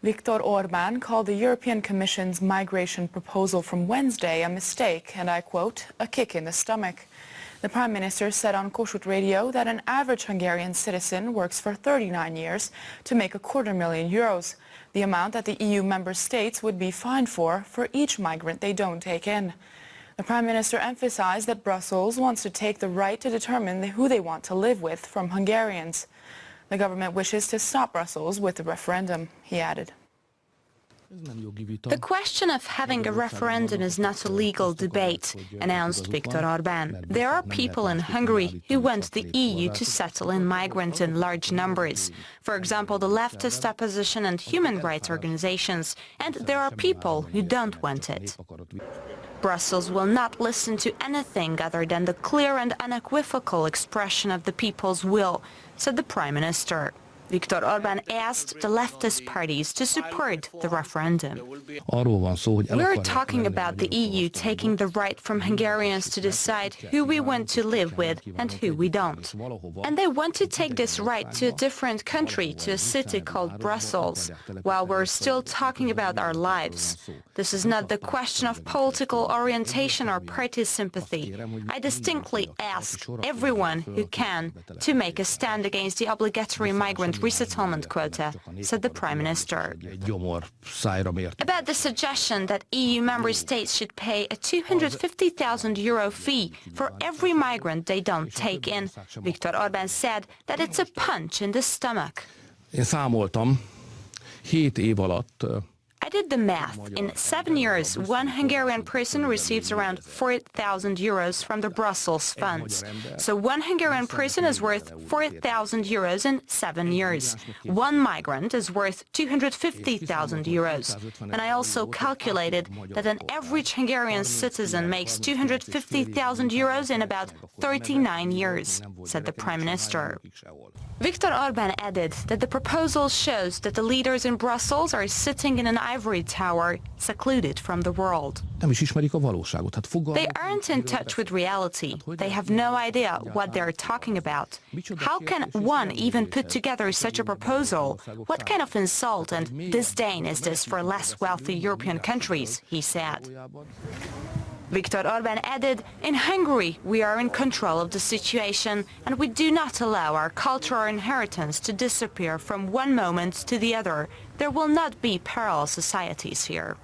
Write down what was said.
Viktor Orban called the European Commission's migration proposal from Wednesday a mistake and, I quote, a kick in the stomach. The Prime Minister said on Kossuth Radio that an average Hungarian citizen works for 39 years to make €250,000, the amount that the EU member states would be fined for each migrant they don't take in. The Prime Minister emphasized that Brussels wants to take the right to determine who they want to live with from Hungarians. The government wishes to stop Brussels with the referendum, he added. The question of having a referendum is not a legal debate, announced Viktor Orban. There are people in Hungary who want the EU to settle in migrants in large numbers. For example, the leftist opposition and human rights organizations. And there are people who don't want it. Brussels will not listen to anything other than the clear and unequivocal expression of the people's will, said the Prime Minister. Viktor Orban asked the leftist parties to support the referendum. We're talking about the EU taking the right from Hungarians to decide who we want to live with and who we don't. And they want to take this right to a different country, to a city called Brussels, while we're still talking about our lives. This is not the question of political orientation or party sympathy. I distinctly ask everyone who can to make a stand against the obligatory migrant resettlement quota, said the Prime Minister. About the suggestion that EU member states should pay a €250,000 fee for every migrant they don't take in, Viktor Orban said that it's a punch in the stomach. I did the math. In 7 years, one Hungarian person receives around €4,000 from the Brussels funds. So one Hungarian person is worth €4,000 in 7 years. One migrant is worth €250,000. And I also calculated that an average Hungarian citizen makes €250,000 in about 39 years, said the Prime Minister. Viktor Orban added that the proposal shows that the leaders in Brussels are sitting in an ivory tower, secluded from the world. They aren't in touch with reality. They have no idea what they're talking about. How can one even put together such a proposal? What kind of insult and disdain is this for less wealthy European countries, he said. Viktor Orban added, in Hungary we are in control of the situation and we do not allow our cultural inheritance to disappear from one moment to the other. There will not be parallel societies here.